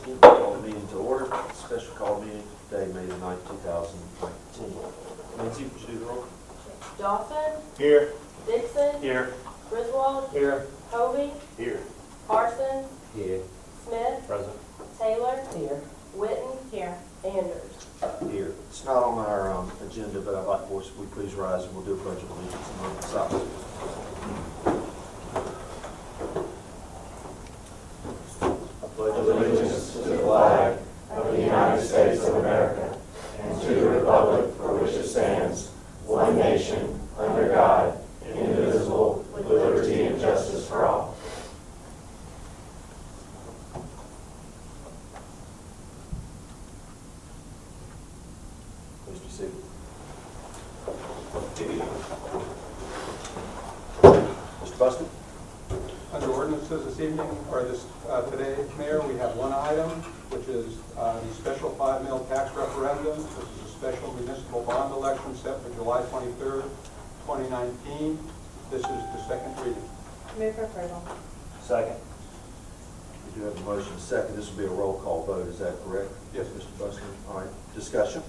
Boston. Call the meeting to order. Special call meeting today, May the 9th, 2019. Nancy, would you do the roll? Dawson, Here. Dixon, Here. Griswold, Here. Hovey, Here. Parsons, Here. Smith, Present. Taylor, here, Witten, here, Anders. Here. It's not on our agenda, but I'd like for us, we please rise and we'll do a pledge of allegiance and open silence. I pledge Allegiance to the flag of the United States of America and to the republic for which it stands, one nation, under God, indivisible, with liberty and justice for all. Please be seated. Mr. Buston? Under ordinances this evening, or today, Mayor, we have one item, which is the special 5 mil tax referendum. This is a special municipal bond election set for July 23rd, 2019. This is the second reading. Move for approval. Second. We do have a motion second. This will be a roll call vote. Is that correct? Yes. Mr. Buston? All right. Discussion?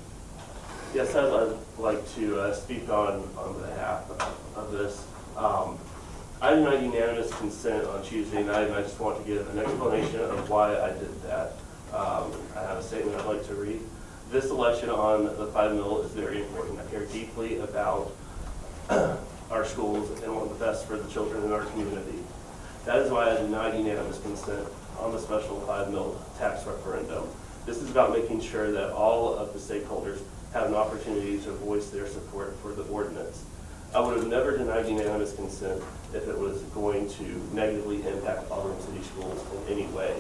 Yes, I'd like to speak on behalf of this. I did not unanimous consent on Tuesday night, and I just want to give an explanation of why I did that. I have a statement I'd like to read. This election on the 5 mil is very important. I care deeply about our schools and want the best for the children in our community. That is why I denied unanimous consent on the special 5 mil tax referendum. This is about making sure that all of the stakeholders have an opportunity to voice their support for the ordinance. I would have never denied unanimous consent if it was going to negatively impact Auburn City Schools in any way.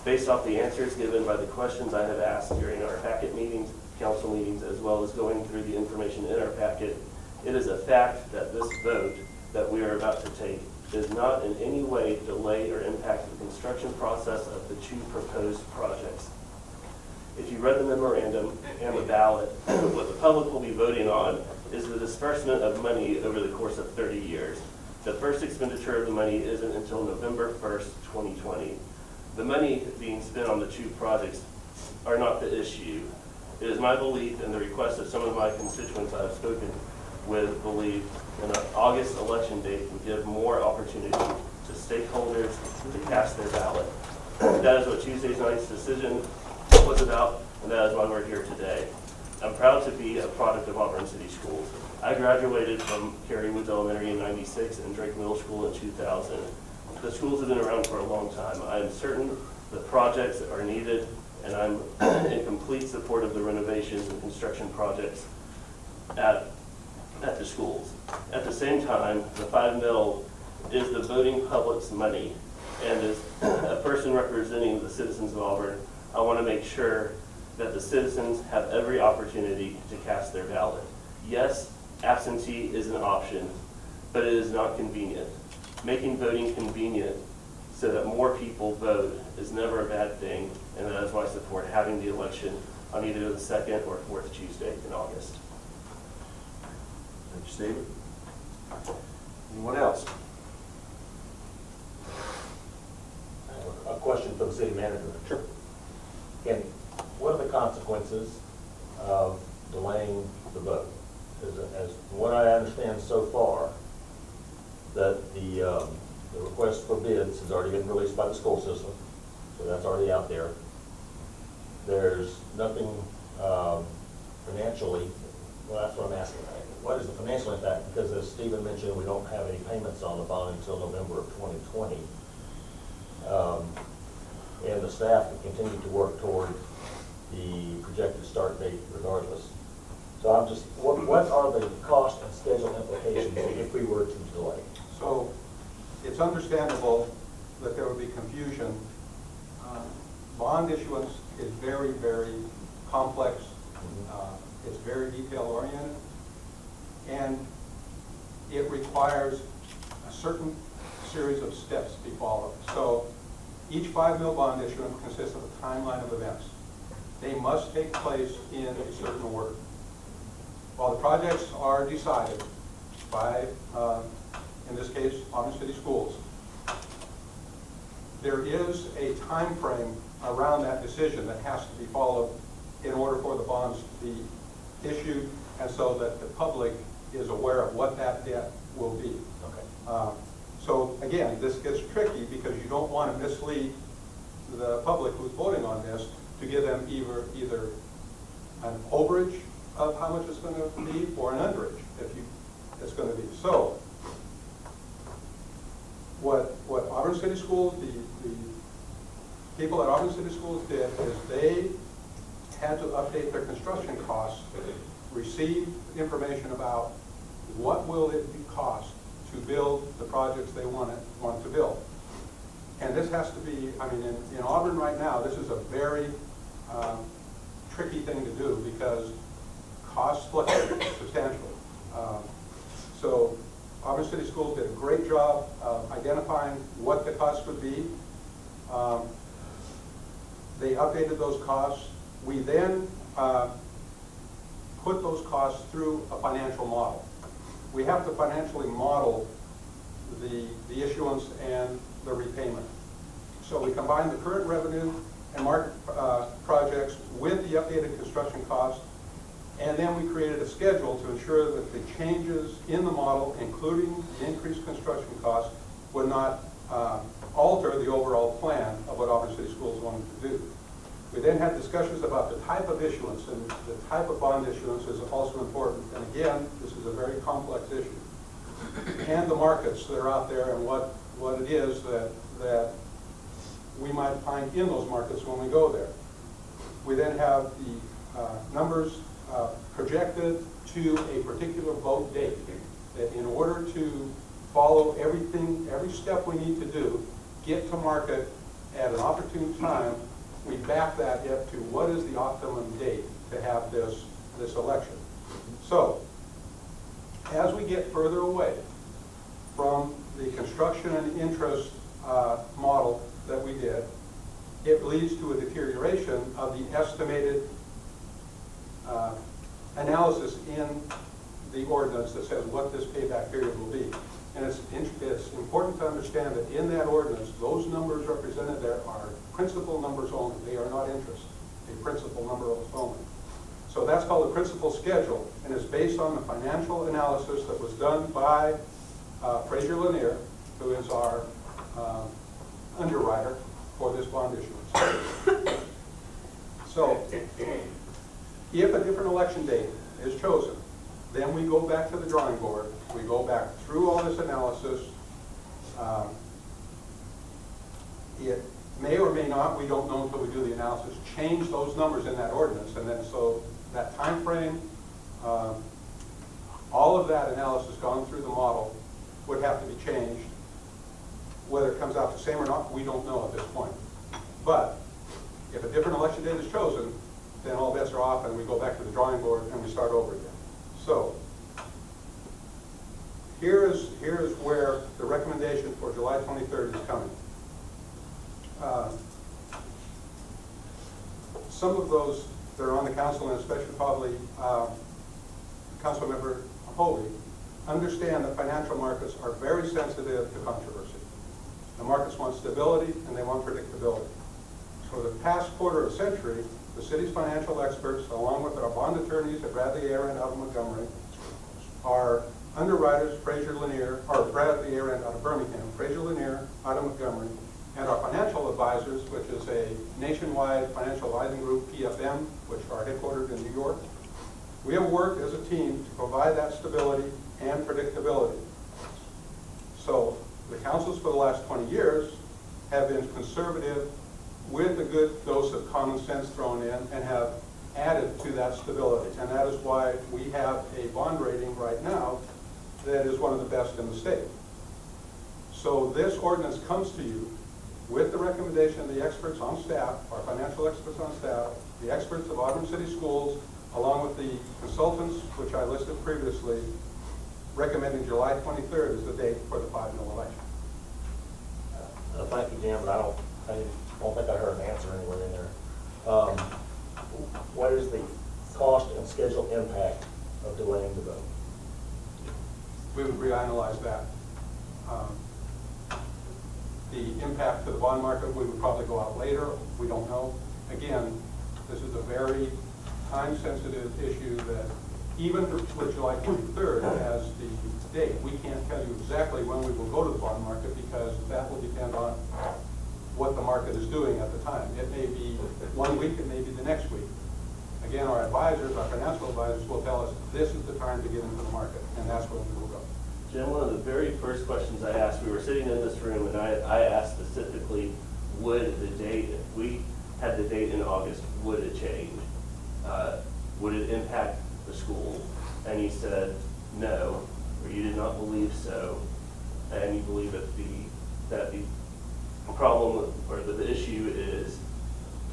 Based off the answers given by the questions I have asked during our packet meetings, council meetings, as well as going through the information in our packet, it is a fact that this vote that we are about to take does not in any way delay or impact the construction process of the two proposed projects. If you read the memorandum and the ballot, what the public will be voting on is the disbursement of money over the course of 30 years. The first expenditure of the money isn't until November 1st, 2020. The money being spent on the two projects are not the issue. It is my belief and the request of some of my constituents I have spoken with believe an August election date would give more opportunity to stakeholders to cast their ballot. That is what Tuesday night's decision was about, and that is why we're here today. I'm proud to be a product of Auburn City Schools. I graduated from Cary Woods Elementary in '96 and Drake Middle School in 2000. The schools have been around for a long time. I am certain the projects are needed, and I'm in complete support of the renovations and construction projects at the schools. At the same time, the 5 mil is the voting public's money, and as a person representing the citizens of Auburn, I want to make sure that the citizens have every opportunity to cast their ballot. Yes, absentee is an option, but it is not convenient. Making voting convenient so that more people vote is never a bad thing, and that is why I support having the election on either the second or fourth Tuesday in August. Thank you, Stephen. Anyone else? I have a question for the city manager. Sure. Again, what are the consequences of delaying the vote? As what I understand so far, that the request for bids has already been released by the school system, so that's already out there. There's nothing financially, well, that's what I'm asking. What is the financial impact? Because as Stephen mentioned, we don't have any payments on the bond until November of 2020. And the staff will continue to work toward the projected start date regardless. So I'm just, what are the cost and schedule implications if we were to delay? So it's understandable that there would be confusion. Bond issuance is very, very complex. It's very detail-oriented, and it requires a certain series of steps to be followed. So each 5 mil bond issuance consists of a timeline of events. They must take place in a certain order. While the projects are decided by, in this case, Auburn City Schools, there is a time frame around that decision that has to be followed in order for the bonds to be issued, and so that the public is aware of what that debt will be. Okay. So again, this gets tricky because you don't want to mislead the public who's voting on this to give them either an overage of how much it's going to be or an underage it's going to be. So what Auburn City Schools, the people at Auburn City Schools did is they had to update their construction costs, receive information about what will it cost to build the projects they want to build. And this has to be, I mean, in Auburn right now, this is a very tricky thing to do because costs fluctuate substantially. So Auburn City Schools did a great job of identifying what the cost would be. They updated those costs. We then put those costs through a financial model. We have to financially model the issuance and the repayment. So we combine the current revenue and market projects with the updated construction costs, and then we created a schedule to ensure that the changes in the model, including the increased construction costs, would not alter the overall plan of what Auburn City Schools wanted to do. We then had discussions about the type of issuance, and the type of bond issuance is also important. And again, this is a very complex issue. And the markets that are out there and what it is that we might find in those markets when we go there. We then have the numbers projected to a particular vote date. That in order to follow every step we need to do, get to market at an opportune time, we back that up to what is the optimum date to have this election. So, as we get further away from the construction and interest model that we did, it leads to a deterioration of the estimated analysis in the ordinance that says what this payback period will be. And it's important to understand that in that ordinance, those numbers represented there are principal numbers only. They are not interest, a principal number only. So that's called the principal schedule, and it's based on the financial analysis that was done by Fraser Lanier, who is our underwriter for this bond issuance. So if a different election date is chosen, then we go back to the drawing board. We go back through all this analysis. It may or may not, we don't know until we do the analysis, change those numbers in that ordinance. And then so that time frame, all of that analysis gone through the model would have to be changed. Whether it comes out the same or not, we don't know at this point. But if a different election date is chosen, then all bets are off and we go back to the drawing board and we start over again. So here is where the recommendation for July 23rd is coming. Some of those that are on the council, and especially probably Councilmember Holy, understand that financial markets are very sensitive to controversy. The markets want stability and they want predictability. For the past quarter of a century, the city's financial experts, along with our bond attorneys at Bradley Aaron out of Montgomery, our underwriters, Fraser Lanier, or Bradley Aaron out of Birmingham, Fraser Lanier out of Montgomery, and our financial advisors, which is a nationwide financial advising group, PFM, which are headquartered in New York. We have worked as a team to provide that stability and predictability. So the councils for the last 20 years have been conservative with a good dose of common sense thrown in and have added to that stability. And that is why we have a bond rating right now that is one of the best in the state. So this ordinance comes to you with the recommendation of the experts on staff, our financial experts on staff, the experts of Auburn City Schools, along with the consultants, which I listed previously, recommending July 23rd as the date for the 5-0 election. Thank you, Jim, but I don't think I heard an answer anywhere in there. What is the cost and schedule impact of delaying the vote? We would reanalyze that. The impact to the bond market, we would probably go out later, we don't know. Again, this is a very time-sensitive issue that even with July 23rd as the date, we can't tell you exactly when we will go to the bond market because that will depend on what the market is doing at the time. It may be 1 week, it may be the next week. Again, our advisors, our financial advisors will tell us this is the time to get into the market, and that's when we will go. Jim, one of the very first questions I asked, we were sitting in this room, and I asked specifically, would the date, if we had the date in August, would it change? Would it impact the school? And you said no, or you did not believe so, and you believe that the problem, or the issue is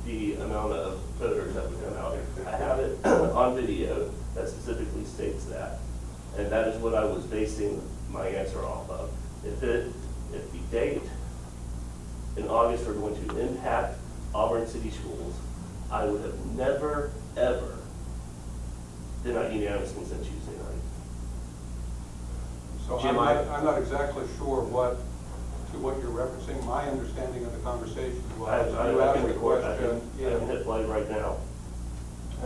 the amount of voters that would come out. I have it on video that specifically states that. And that is what I was basing my answer off of. If the date in August were going to impact Auburn City Schools, I would have never, ever denied unanimous consent Tuesday night. So Jim, I'm not exactly sure what you're referencing. My understanding of the conversation was, I you asked can the record, I question. can hit play right now. I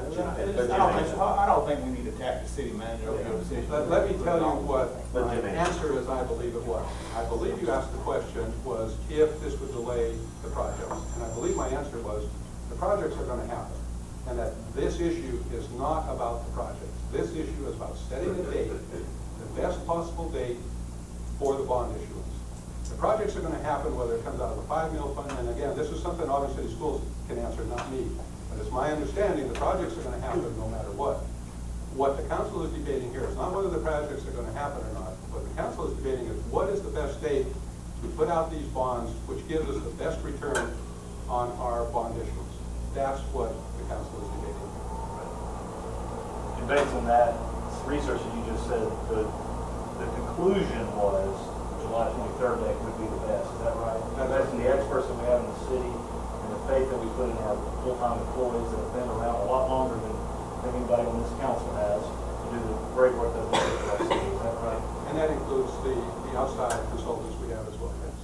don't think we need to attack the city manager over your decision. Let me tell you what Let my Jim answer. answer is, I believe it was. I believe you asked the question was if this would delay the projects. And I believe my answer was the projects are going to happen. And that this issue is not about the projects. This issue is about setting a date, the best possible date for the bond issuance. The projects are going to happen whether it comes out of the 5 mil fund. And again, this is something Auburn City Schools can answer, not me. But it's my understanding the projects are going to happen no matter what. What the council is debating here is not whether the projects are going to happen or not. What the council is debating is what is the best date to put out these bonds, which gives us the best return on our bond issuance. That's what the council is debating. And based on that research that you just said, the conclusion was July 23rd date would be the best, is that right? And based on the experts that we have in the city and the faith that we put in our full-time employees that have been around a lot longer than anybody on this council has to do the great work that they do for our city, is that right? And that includes the outside consultants we have as well, yes.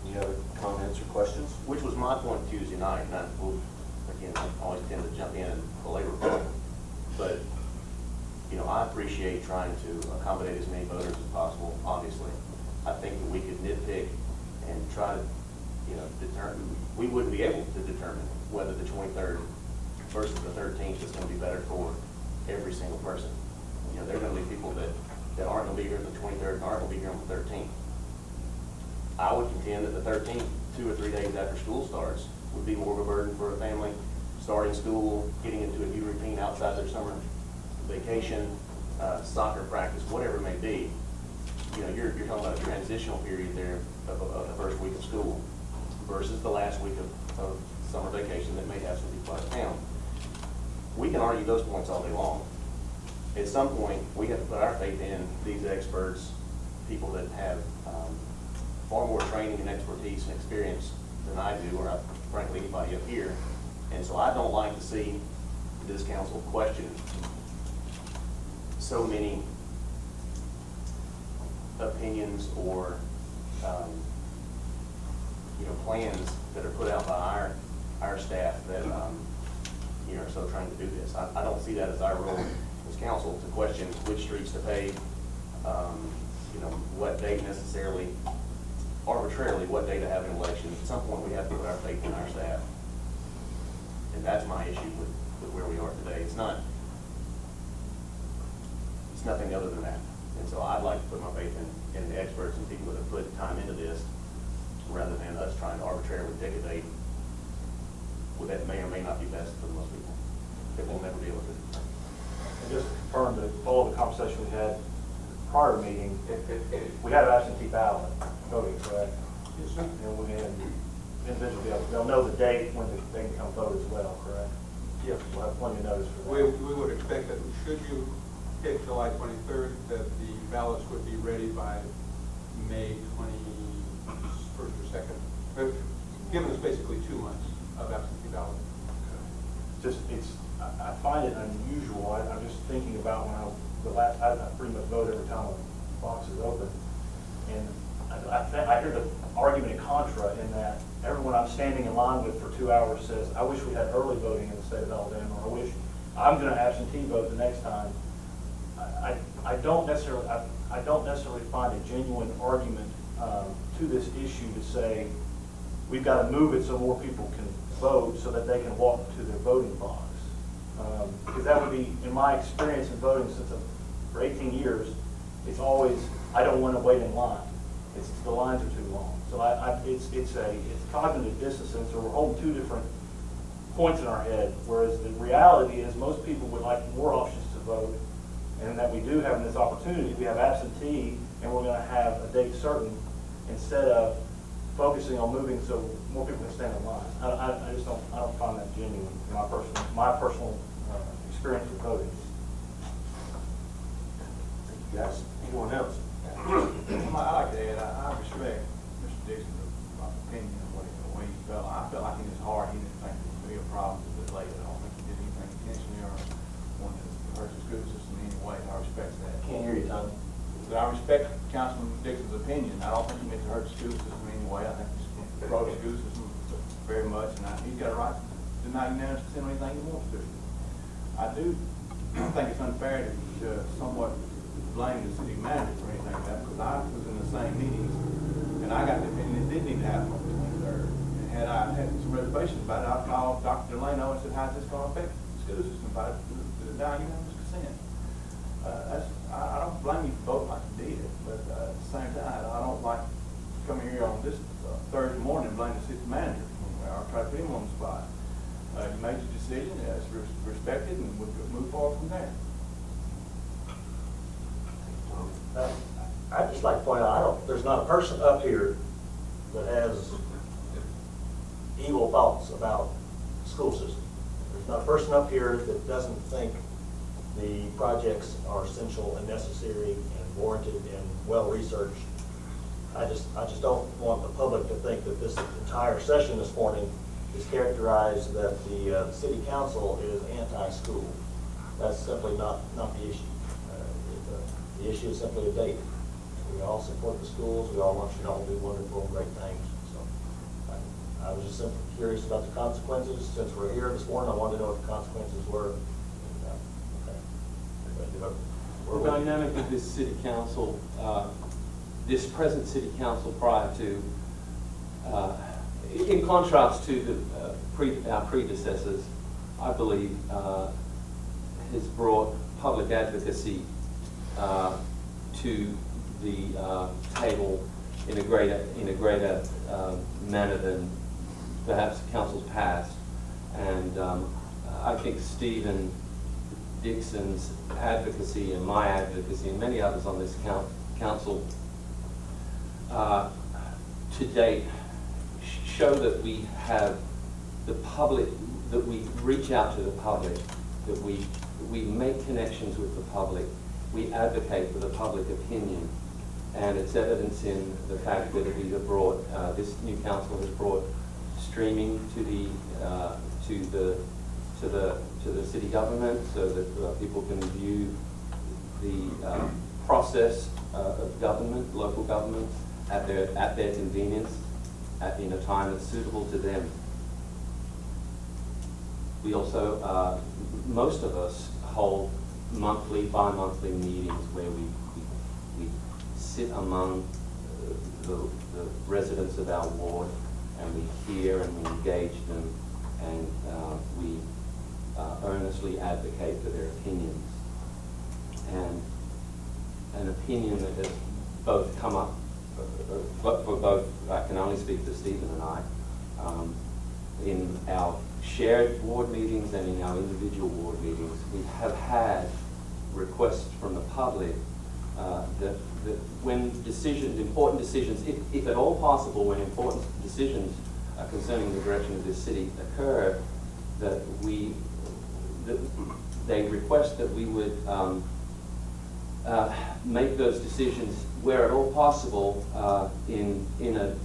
Any other comments or questions? Which was my point Tuesday night, and I will, again, I always tend to jump in and belabor point. But, you know, I appreciate trying to accommodate as many voters as possible, obviously. I think that we could nitpick and try to, you know, determine, we wouldn't be able to determine whether the 23rd versus the 13th is going to be better for every single person. You know, there are going to be people that aren't going to be here on the 23rd and aren't going to be here on the 13th. I would contend that the 13th, 2 or 3 days after school starts, would be more of a burden for a family starting school, getting into a new routine outside their summer vacation, soccer practice, whatever it may be. You know, you're talking about a transitional period there of the first week of school versus the last week of summer vacation that may have some people out of town. We can argue those points all day long. At some point, we have to put our faith in these experts, people that have far more training and expertise and experience than I do, or frankly anybody up here. And so I don't like to see this council question so many opinions or you know, plans that are put out by our staff that you know, are so trying to do this. I don't see that as our role as council to question which streets to pave, you know, what date necessarily, arbitrarily what day to have an election. At some point we have to put our faith in our staff. And that's my issue with where we are today. It's nothing other than that. And so I'd like to put my faith in the experts and people that have put time into this rather than us trying to arbitrarily pick a date that may or may not be best for most people. It will never be able to. And just to confirm to follow the conversation we had prior to the meeting, we had an absentee ballot voting, correct? Yes, sir. And we had individuals, they'll know the date when they can come vote as well, correct? Yes. We'll have plenty of notice for We that. would expect that should you pick July 23rd, that the ballots would be ready by May 21st or 2nd. Given us basically 2 months of absentee ballot. I find it unusual. I'm just thinking about when I pretty much vote every time a box is open. And I hear the argument in contra in that everyone I'm standing in line with for 2 hours says, I wish we had early voting in the state of Alabama, or I wish I'm going to absentee vote the next time. I don't necessarily find a genuine argument to this issue to say we've got to move it so more people can vote so that they can walk to their voting box. Because that would be, in my experience in voting for 18 years, it's always, I don't want to wait in line. The lines are too long. So it's cognitive dissonance, or we're holding two different points in our head, whereas the reality is most people would like more options to vote, and that we do have this opportunity. We have absentee, and we're going to have a date certain, instead of focusing on moving so more people can stand in line. I just don't find that genuine in my personal experience with voting. You guys, anyone else? I like to add, I respect Mr. Dixon's opinion and what he felt. I felt like in his heart, he didn't think it would be a problem with it later. I don't think he did anything intentionally or wanted to hurt the school system in any way. I respect that. Can't hear you, Tom. But I respect Councilman Dixon's opinion. I don't think he meant to hurt the school system in any way. I think he's pro the school system very much, and he's got a right to deny unanimous consent on anything he wants to. I do think it's unfair to somewhat blame the city manager for anything like that, because I was in the same meetings, and I got the opinion it did need to happen on the 23rd. And had I had some reservations about it, I'd call Dr. Delano and said, how's this going to affect the school system by the deny unanimous consent? I don't blame you for voting like you did, but at the same time, I don't like coming here on this Thursday morning and blame the city manager, or try to put him on the spot. You made your decision, it's respected, and we'll move forward from there. I'd just like to point out, there's not a person up here that has evil thoughts about the school system. There's not a person up here that doesn't think the projects are essential and necessary and warranted and well-researched. I just don't want the public to think that this entire session this morning is characterized that the city council is anti-school. That's simply not the issue. The issue is simply a date. We all support the schools. We all want you to all do wonderful and great things. So I was just simply curious about the consequences. Since we're here this morning, I wanted to know what the consequences were. The dynamic of this city council, this present city council prior to, in contrast to our predecessors, I believe has brought public advocacy to the table in a greater manner than perhaps councils past. And I think Stephen Dixon's advocacy and my advocacy and many others on this council to date show that we have the public, that we reach out to the public, that we make connections with the public, we advocate for the public opinion, and it's evidence in the fact that we have brought, this new council has brought streaming to the city government, so that people can view the process of government, local government, at their convenience, in a time that's suitable to them. We also, most of us hold monthly, bi-monthly meetings where we sit among the residents of our ward, and we hear and we engage them, and we earnestly advocate for their opinions. And an opinion that has both come up, for both, I can only speak for Stephen and I, in our shared ward meetings and in our individual ward meetings, we have had requests from the public that when important decisions, if at all possible, when important decisions concerning the direction of this city occur, that they request that we would make those decisions where at all possible in a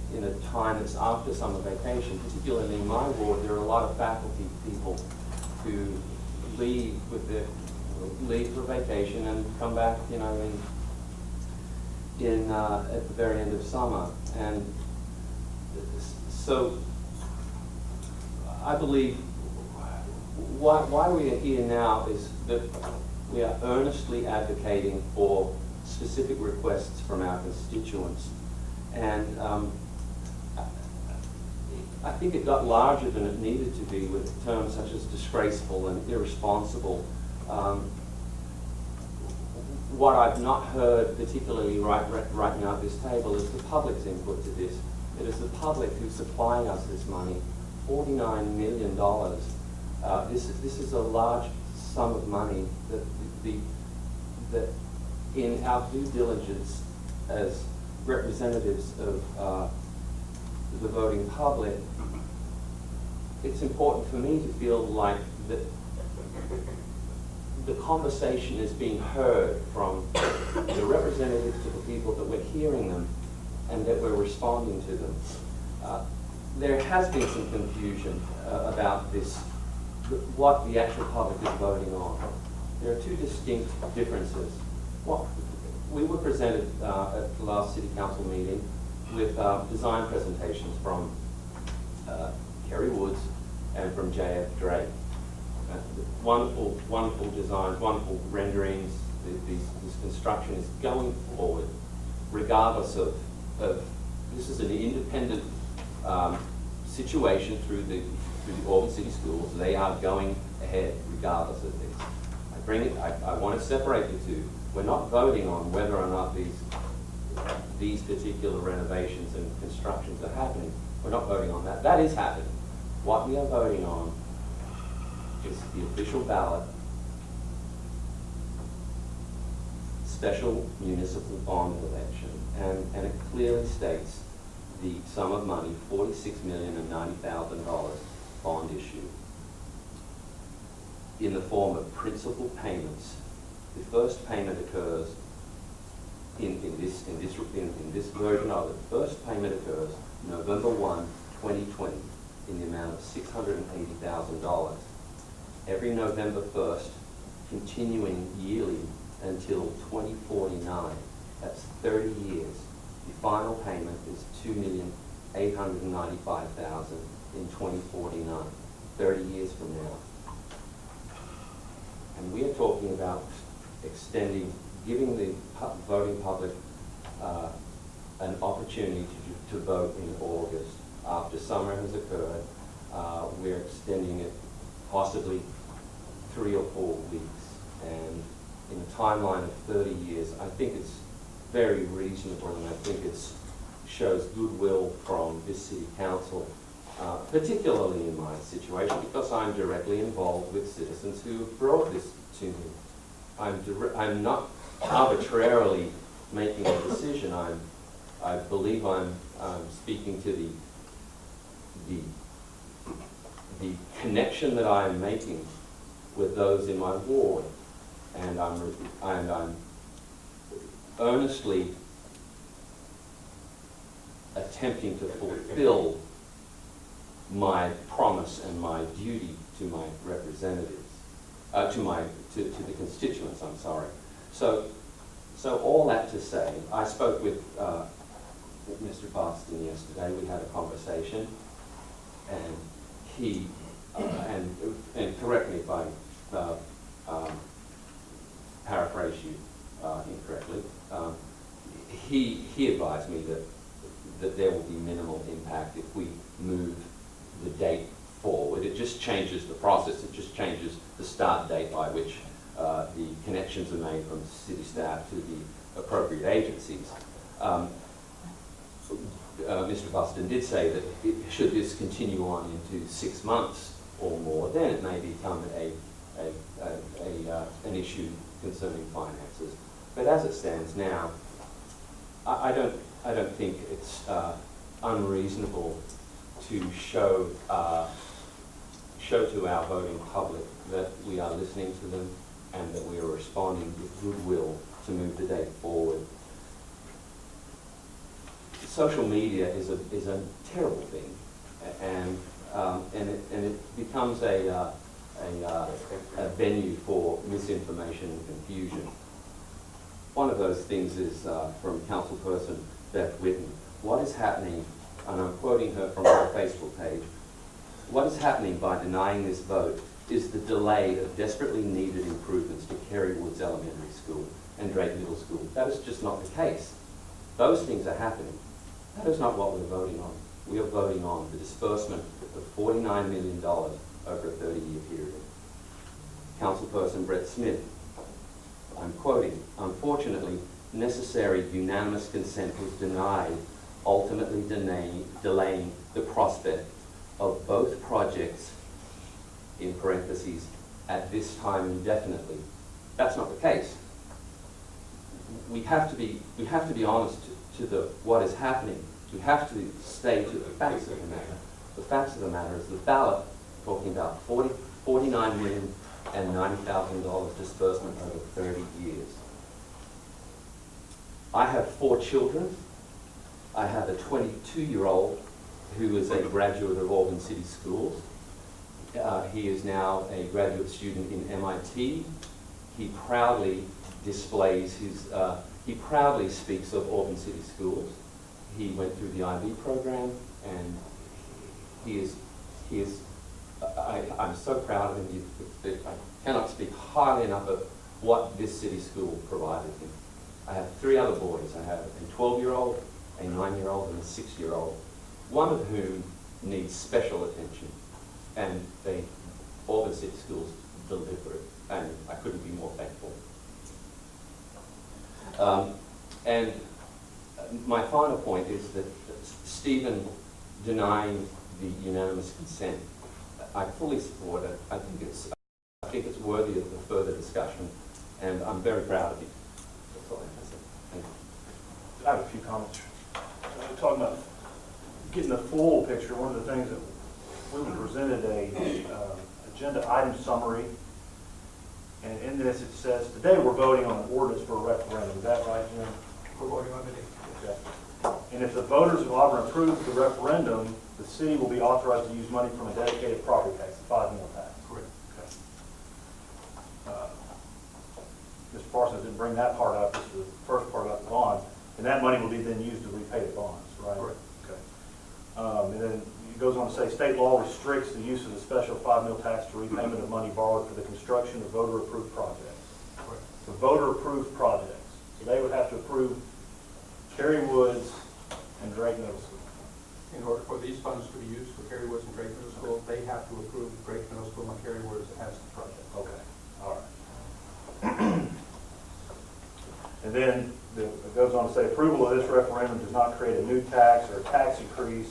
time that's after summer vacation. Particularly in my ward, there are a lot of faculty people who leave for vacation and come back, at the very end of summer. And so I believe why we are here now is that we are earnestly advocating for specific requests from our constituents. And I think it got larger than it needed to be with terms such as disgraceful and irresponsible. What I've not heard, particularly right now at this table, is the public's input to this. It is the public who's supplying us this money, $49 million. This is a large sum of money that in our due diligence as representatives of the voting public, it's important for me to feel like that the conversation is being heard from the representatives of the people, that we're hearing them and that we're responding to them. There has been some confusion about this, what the actual public is voting on. There are two distinct differences. Well, we were presented at the last City Council meeting with design presentations from Kerry Woods and from J.F. Drake. Wonderful, wonderful designs, wonderful renderings. This construction is going forward regardless of this is an independent situation through the Auburn City Schools. They are going ahead regardless of this. I want to separate the two. We're not voting on whether or not these particular renovations and constructions are happening. We're not voting on that. That is happening. What we are voting on is the official ballot special municipal bond election, and it clearly states the sum of money, $46,090,000 bond issue, in the form of principal payments. The first payment occurs in this version of it. The first payment occurs November 1, 2020, in the amount of $680,000. Every November 1st, continuing yearly until 2049. That's 30 years. The final payment is $2,895,000 in 2049, 30 years from now. And we are talking about extending, giving the voting public an opportunity to vote in August. After summer has occurred, we're extending it possibly 3 or 4 weeks. And in a timeline of 30 years, I think it's very reasonable, and I think it shows goodwill from this City Council, particularly in my situation, because I'm directly involved with citizens who have brought this to me. I'm not arbitrarily making a decision. I believe I'm speaking to the connection that I am making with those in my ward, and I'm earnestly attempting to fulfill my promise and my duty to my representatives, to the constituents, I'm sorry. So all that to say, I spoke with Mr. Boston yesterday. We had a conversation, and he, and correct me if I paraphrase you incorrectly, he advised me that there will be minimal impact if we move the date forward. It just changes the process. It just changes the start date by which the connections are made from city staff to the appropriate agencies. Mr. Boston did say that should this continue on into 6 months or more, then it may become an issue concerning finances. But as it stands now, I don't think it's unreasonable to show to our voting public that we are listening to them and that we are responding with goodwill to move the date forward. Social media is a terrible thing, and it becomes a venue for misinformation and confusion. One of those things is from Councilperson Beth Whitten. What is happening, and I'm quoting her from her Facebook page, what is happening by denying this vote is the delay of desperately needed improvements to Kerry Woods Elementary School and Drake Middle School. That is just not the case. Those things are happening. That is not what we're voting on. We are voting on the disbursement of $49 million over a 30-year period. Councilperson Brett Smith, I'm quoting, unfortunately, necessary unanimous consent was denied, ultimately delaying the prospect of both projects, in parentheses, at this time indefinitely. That's not the case. We have to be honest to what is happening. We have to stay to the facts of the matter. The facts of the matter is the ballot talking about $49,090,000 disbursement over 30 years. I have 4 children. I have a 22-year-old who is a graduate of Auburn City Schools. He is now a graduate student in MIT. He proudly displays he proudly speaks of Auburn City Schools. He went through the IB program, and I'm so proud of him. I cannot speak highly enough of what this city school provided him. I have 3 other boys. I have a 12-year-old, a 9-year-old, and a 6-year-old, one of whom needs special attention. And Auburn City Schools deliver it, and I couldn't be more thankful. And my final point is that Stephen denying the unanimous consent, I fully support it. I think it's worthy of a further discussion, and I'm very proud of you. That's all I have to say. Thank you. I have a few comments. We're talking about getting the full picture. One of the things that we were presented a agenda item summary, and in this it says, today we're voting on an ordinance for a referendum. Is that right, Jim? We're voting on it. Okay. And if the voters of Auburn approve the referendum, the city will be authorized to use money from a dedicated property tax, the 5 mil tax. Correct. Okay. Mr. Parsons didn't bring that part up. This is the first part about the bond, and that money will be then used to repay the bonds, right? Correct. Okay. And then it goes on to say, state law restricts the use of the special 5 mil tax to repayment of money borrowed for the construction of voter-approved projects. Correct. The voter-approved projects. So they would have to approve Kerry Woods and Drake Middle School. In order for these funds to be used for Kerry Woods and Drake Middle School, they have to approve Drake Middle School and Kerry Woods as the project. Okay, all right. And then it goes on to say, approval of this referendum does not create a new tax or a tax increase,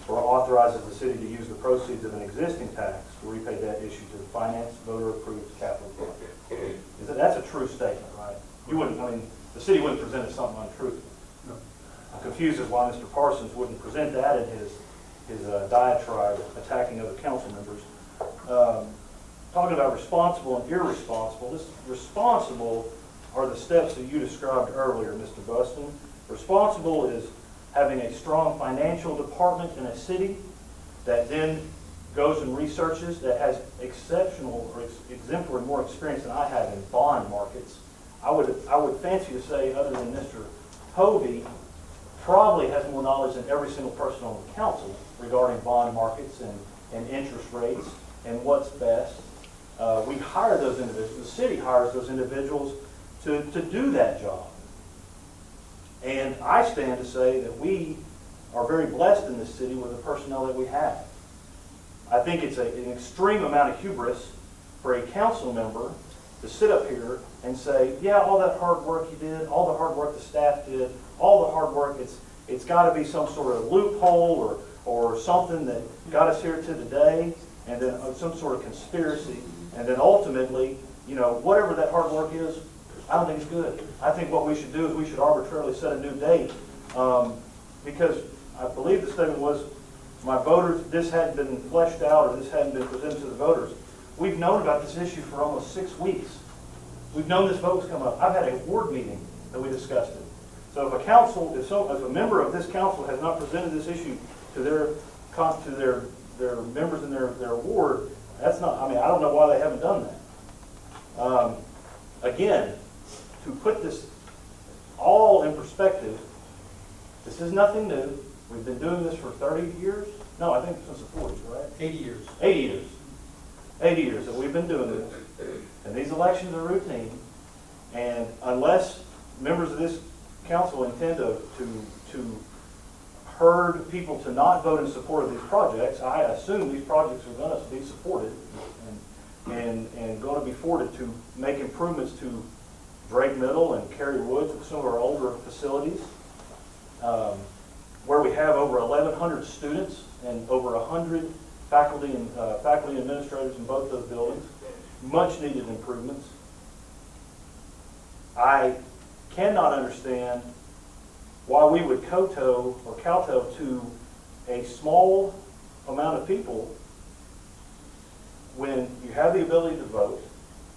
or authorizes the city to use the proceeds of an existing tax to repay debt issued to the finance voter-approved capital project. That's a true statement, right? You wouldn't, I mean, the city wouldn't present it something untruthful. No. I'm confused as why Mr. Parsons wouldn't present that in his diatribe attacking other council members. Talking about responsible and irresponsible, this responsible are the steps that you described earlier, Mr. Buston. Responsible is having a strong financial department in a city that then goes and researches, that has exceptional or exemplary more experience than I have in bond markets. I would fancy to say, other than Mr. Hovey, probably has more knowledge than every single person on the council regarding bond markets and interest rates and what's best. We hire those individuals, the city hires those individuals to do that job. And I stand to say that we are very blessed in this city with the personnel that we have. I think it's an extreme amount of hubris for a council member to sit up here and say, yeah, all that hard work you did, all the hard work the staff did, all the hard work, it's got to be some sort of loophole or something that got us here to today, and then some sort of conspiracy, and then ultimately, you know, whatever that hard work is, I don't think it's good. I think what we should do is we should arbitrarily set a new date, because I believe the statement was, my voters, this hadn't been fleshed out or this hadn't been presented to the voters. We've known about this issue for almost 6 weeks. We've known this vote was coming up. I've had a ward meeting that we discussed it. So if a council, if a member of this council has not presented this issue to their members in their ward, that's not, I mean, I don't know why they haven't done that. Again, to put this all in perspective, this is nothing new. We've been doing this for 30 years. No, I think since the 40s, right? 80 years. 80 years. 80 years that we've been doing this. And these elections are routine. And unless members of this council intend to herd people to not vote in support of these projects, I assume these projects are going to be supported and going to be forwarded to make improvements to Drake Middle and Cary Woods, some of our older facilities, where we have over 1,100 students and over 100 faculty and administrators in both those buildings. Much needed improvements. I cannot understand why we would kowtow or kowtow to a small amount of people when you have the ability to vote.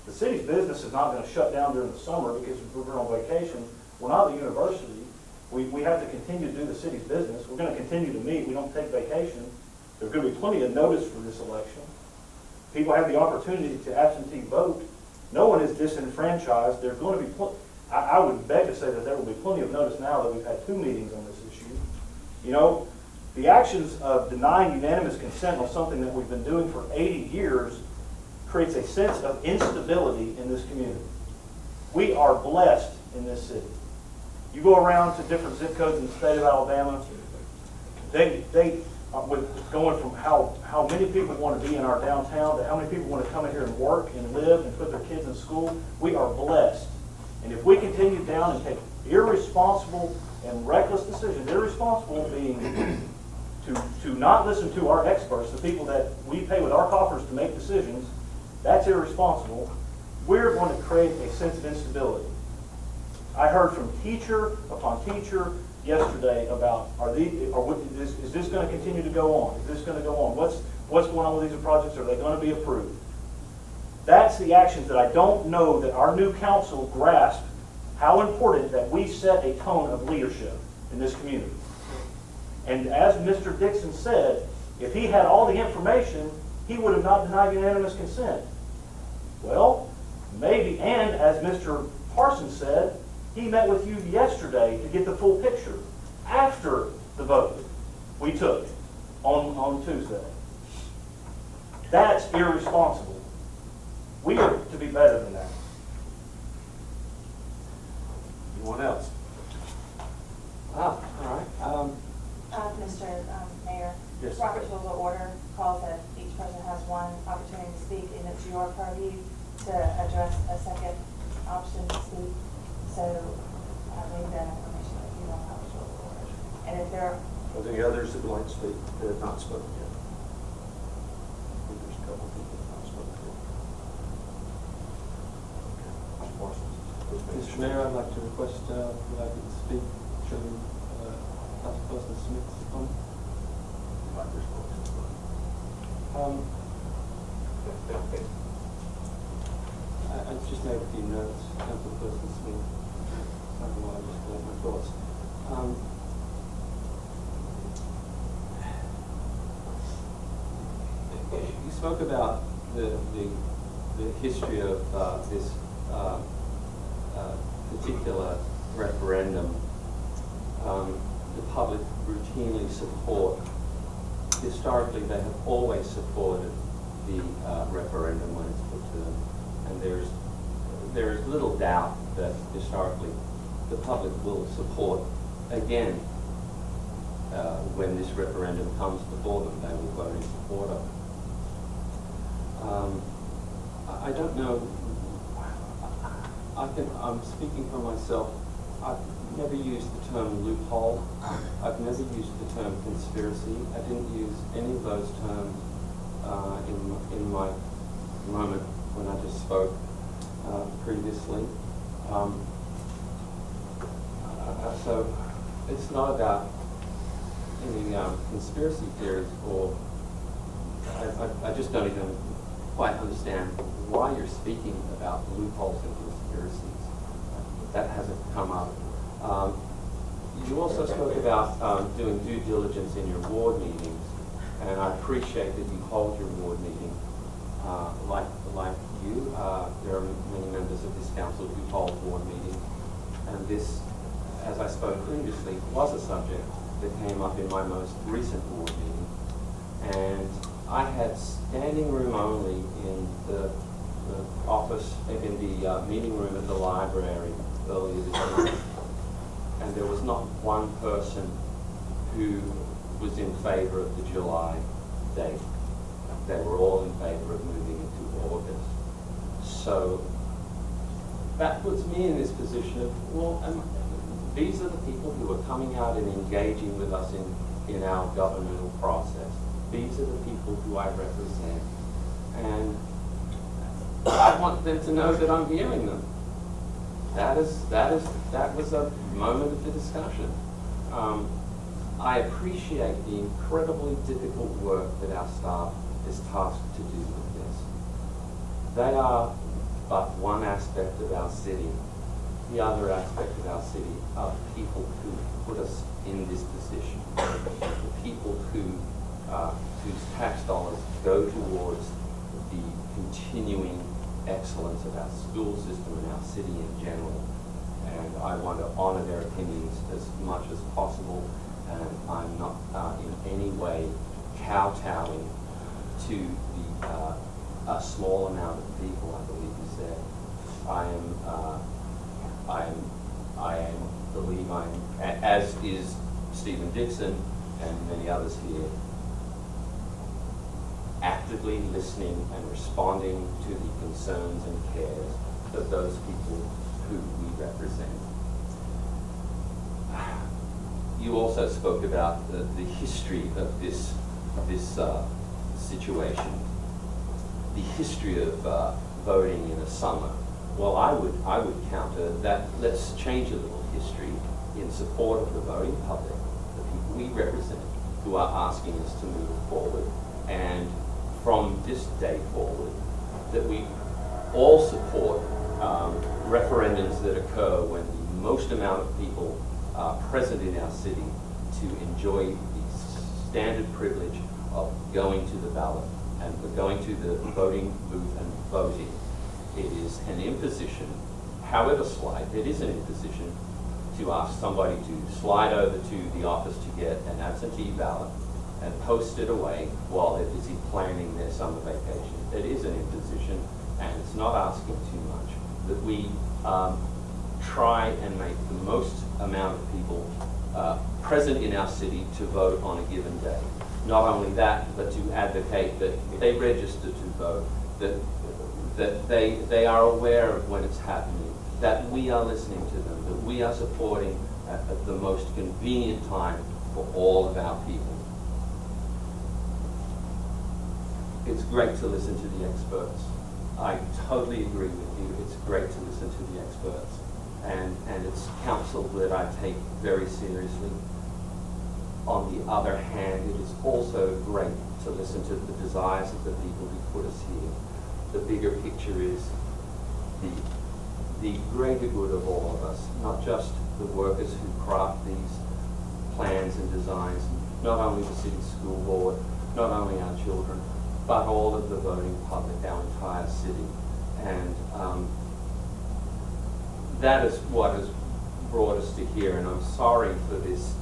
The city's business is not going to shut down during the summer because we're on vacation. We're not the university. We have to continue to do the city's business. We're going to continue to meet. We don't take vacation. There's going to be plenty of notice for this election. People have the opportunity to absentee vote. No one is disenfranchised. There's going to be I would beg to say that there will be plenty of notice now that we've had 2 meetings on this issue. You know, the actions of denying unanimous consent on something that we've been doing for 80 years creates a sense of instability in this community. We are blessed in this city. You go around to different zip codes in the state of Alabama, with going from how many people want to be in our downtown to how many people want to come in here and work and live and put their kids in school. We are blessed. And if we continue down and take irresponsible and reckless decisions, irresponsible being to not listen to our experts, the people that we pay with our coffers to make decisions, that's irresponsible. We're going to create a sense of instability. I heard from teacher upon teacher yesterday about is this going to continue to go on? Is this going to go on? What's going on with these projects? Are they going to be approved? That's the actions that I don't know that our new council grasped how important that we set a tone of leadership in this community. And as Mr. Dixon said, if he had all the information, he would have not denied unanimous consent. Well, maybe, and as Mr. Parsons said, he met with you yesterday to get the full picture after the vote we took on Tuesday. That's irresponsible. We are to be better than that. Anyone else? All right. Mr. Mayor, Yes. Robert's Rules of Order calls that each person has one opportunity to speak, and it's your purview to address a second option to speak. So I made that information that you don't have a Rules of Order. And if there Are there any others that would like to speak that have not spoken yet? I think there's a couple of people that have not spoken yet. Okay. Mr. Parsons. Mr. Mayor, I'd like to request that I could speak during Councilperson Smith's comment. I just made a few notes, Councilperson Smith. I don't know why I just collect my thoughts. You spoke about the history of this particular referendum. The public routinely support. Historically, they have always supported the referendum when it's put to them, and there is little doubt that historically the public will support again when this referendum comes before them. They will vote in support of it. I don't know. I'm speaking for myself. I've never used the term loophole. I've never used the term conspiracy. I didn't use any of those terms in my moment when I just spoke previously. So it's not about any conspiracy theories, or I just don't even quite understand why you're speaking about loopholes and conspiracies. That hasn't come up. You also spoke about doing due diligence in your ward meetings, and I appreciate that you hold your ward meeting. Like you, there are many members of this council who hold ward meetings, and this as I spoke previously, was a subject that came up in my most recent board meeting. And I had standing room only in the office, in the meeting room at the library earlier this month. And there was not one person who was in favor of the July date. They were all in favor of moving it to August. So that puts me in this position of, well, these are the people who are coming out and engaging with us in our governmental process. These are the people who I represent. And I want them to know that I'm hearing them. That was a moment of the discussion. I appreciate the incredibly difficult work that our staff is tasked to do with this. They are but one aspect of our city. The other aspect of our city are people who put us in this position. The people whose tax dollars go towards the continuing excellence of our school system and our city in general. And I want to honor their opinions as much as possible. And I'm not in any way kowtowing to a small amount of people, I believe you said. As is Stephen Dixon and many others here, actively listening and responding to the concerns and cares of those people who we represent. You also spoke about the history of this situation, the history of voting in the summer. Well, I would counter that. Let's change a little history in support of the voting public, the people we represent, who are asking us to move forward, and from this day forward, that we all support referendums that occur when the most amount of people are present in our city to enjoy the standard privilege of going to the ballot and going to the voting booth and voting. It is an imposition, however slight, it is an imposition to ask somebody to slide over to the office to get an absentee ballot and post it away while they're busy planning their summer vacation. It is an imposition, and it's not asking too much, that we try and make the most amount of people present in our city to vote on a given day. Not only that, but to advocate that if they register to vote, that they are aware of when it's happening, that we are listening to them, that we are supporting at the most convenient time for all of our people. It's great to listen to the experts. I totally agree with you. It's great to listen to the experts. And it's counsel that I take very seriously. On the other hand, it is also great to listen to the desires of the people who put us here. The bigger picture is the greater good of all of us, not just the workers who craft these plans and designs, not only the city school board, not only our children, but all of the voting public, our entire city. And that is what has brought us to here, and I'm sorry for this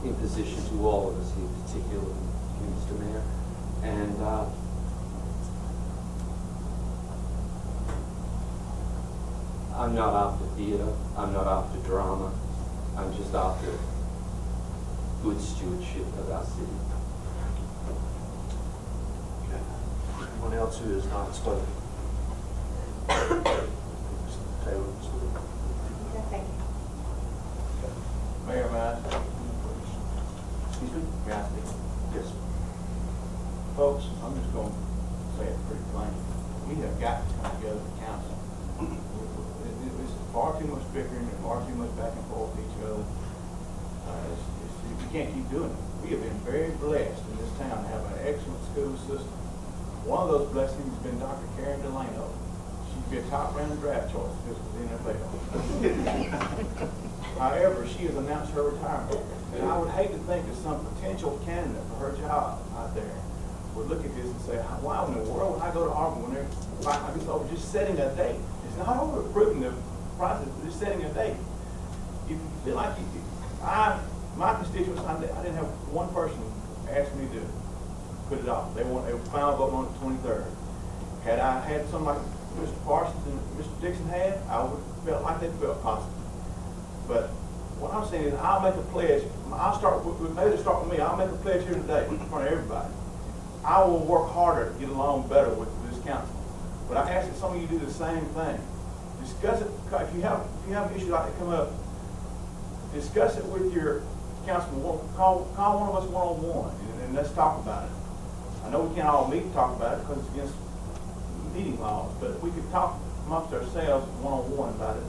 imposition to all of us here, particularly you, Mr. Mayor. And I'm not after theater, I'm not after drama, I'm just after good stewardship of our city. Okay. Anyone else who has not spoken? Taylor, speak. Thank you. Mayor, may I speak? Excuse me? May I speak? Yes. Folks, I'm just going to say it pretty plain. We have got to come together as a council. It's far too much bickering and far too much back and forth with each other. We can't keep doing it. We have been very blessed in this town to have an excellent school system. One of those blessings has been Dr. Karen Delano. She'd be a top random draft choice if this was the NFL. However, she has announced her retirement. And I would hate to think that some potential candidate for her job out there would look at this and say, why in the world would I go to Auburn when they're like this over just setting a date? It's not over approving the process, but just setting a date. if you feel like my constituents, I didn't have one person ask me to put it off. They were final vote on the 23rd. Had I had something like Mr. Parsons and Mr. Dixon had, I would have felt like they felt positive. But what I'm saying is, I'll make a pledge. Maybe start with me. I'll make a pledge here today in front of everybody. I will work harder to get along better with this council. But I ask that some of you do the same thing. Discuss it. If you have an issue like that come up, discuss it with your councilman. Call one of us one-on-one, and let's talk about it. I know we can't all meet and talk about it because it's against meeting laws, but we could talk amongst ourselves one-on-one about it,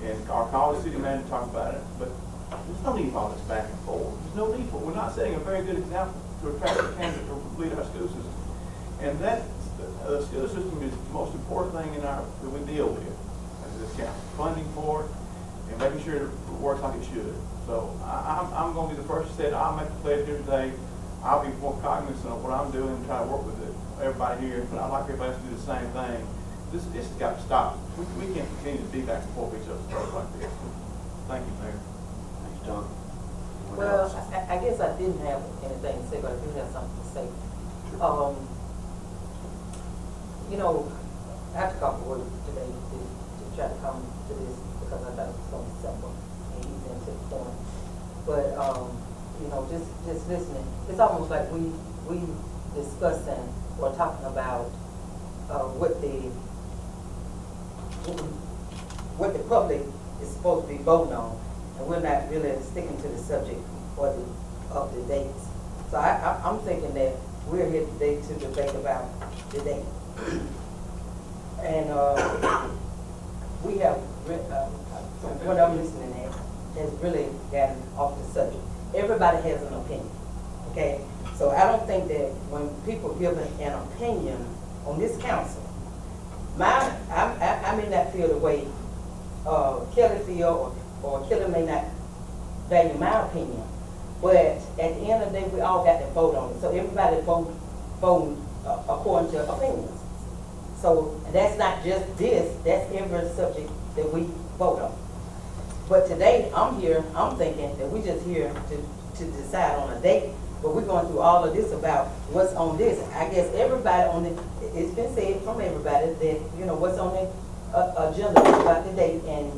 and or call the city manager to talk about it. But there's no need for all this back and forth. There's no need for it. We're not setting a very good example to attract a candidate to lead our school system. And that the school system is the most important thing that we deal with as this council. Funding for it and making sure it works like it should. So I'm going to be the first to say I'll make the pledge here today. I'll be more cognizant of what I'm doing and try to work with everybody here. But I'd like everybody else to do the same thing. This has got to stop. We can't continue to be back and forth with each other's throats like this. Thank you, Mayor. Thank you, John. Anyone Well, else? I guess I didn't have anything to say, but I do have something to say. You know, I have to come forward today to try to come to this because I thought it was so simple and easy and to the point. But, you know, just listening, it's almost like we discussing or talking about what the public is supposed to be voting on, and we're not really sticking to the subject of the dates. So I'm thinking that we're here today to debate about the date. And we have, from what I'm listening at, has really gotten off the subject. Everybody has an opinion, okay? So I don't think that when people give an opinion on this council, I may not feel the way Kelly feel, or Kelly may not value my opinion, but at the end of the day, we all got to vote on it. So everybody vote according to opinions. So that's not just this, that's every subject that we vote on. But today, I'm thinking that we're just here to decide on a date, but we're going through all of this about what's on this. I guess everybody on it, it's been said from everybody that, you know, what's on the agenda about the date and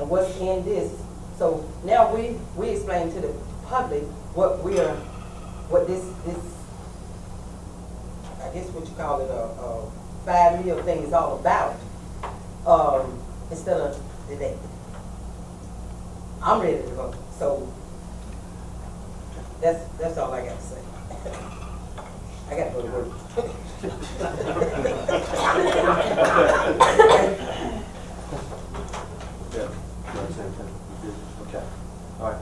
what's in this. So now we explain to the public what this I guess what you call it, a 5 meal thing is all about, instead of the date. I'm ready to vote. So that's all I got to say. I got to go to work. Okay. All right.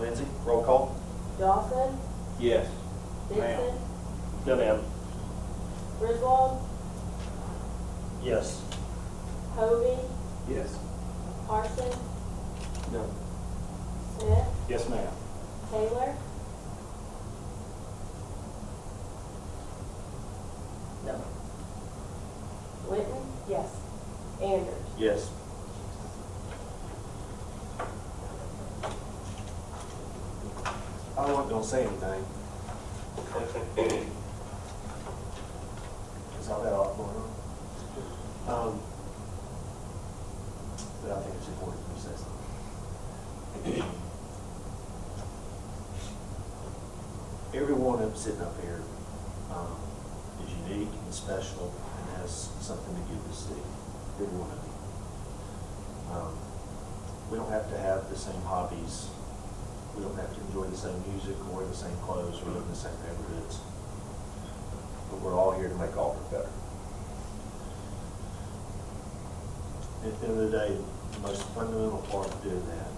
Lindsay, roll call. Dawson, Yes. Dixon, No, ma'am. Griswold, Yes. Hovey, Yes. Parson, No. Smith, Yes, ma'am. Taylor, No. Witten, yes, Anders. Yes. I wasn't gonna say anything. Is all that all going on? But I think it's important to say something. Everyone up sitting up here is unique and special and has something to give the city. Every one of you. We don't have to have the same hobbies. We don't have to enjoy the same music or wear the same clothes or live in the same neighborhoods. But we're all here to make Auburn better. At the end of the day, the most fundamental part of doing that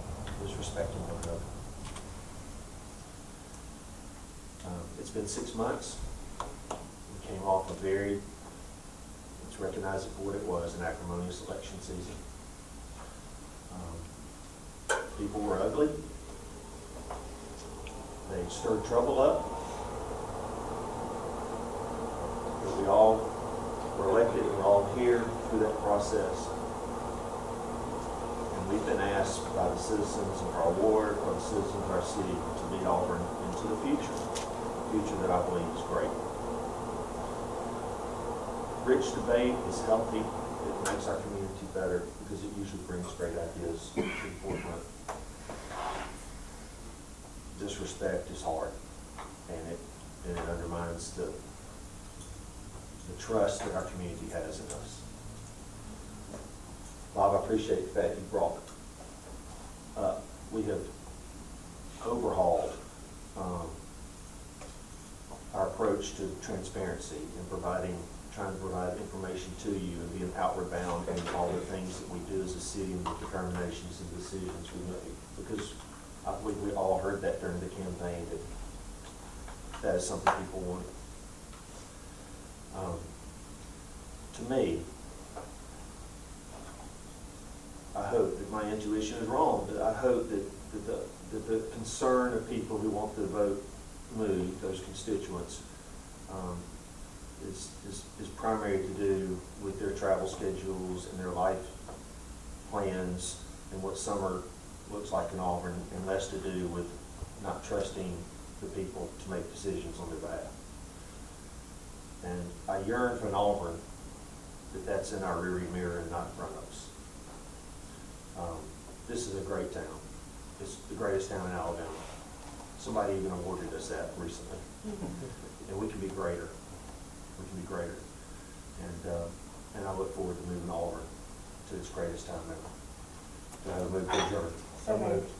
is respecting one another. It's been 6 months. We came off let's recognize it for what it was, an acrimonious election season. People were ugly. They stirred trouble up. But we all were elected and we're all here through that process. And And we've been asked by the citizens of our ward, or the citizens of our city, to lead Auburn into the future that I believe is great. Rich debate is healthy. It makes our community better because it usually brings great ideas to the forefront. Disrespect is hard, and it undermines the trust that our community has in us. Bob, I appreciate the fact you brought it up. We have overhauled our approach to transparency and trying to provide information to you and being outward bound in all the things that we do as a city and the determinations and decisions we make. Because we all heard that during the campaign, that is something people want. To me, I hope that my intuition is wrong, but I hope that the concern of people who want the vote moved, those constituents, is primary to do with their travel schedules and their life plans and what summer looks like in Auburn, and less to do with not trusting the people to make decisions on their behalf. And I yearn for an Auburn that's in our rearview mirror and not in front of us. This is a great town. It's the greatest town in Alabama. Somebody even awarded us that recently. And we can be greater. We can be greater. And I look forward to moving Auburn to its greatest time ever. Do I have a move to adjourn? So moved.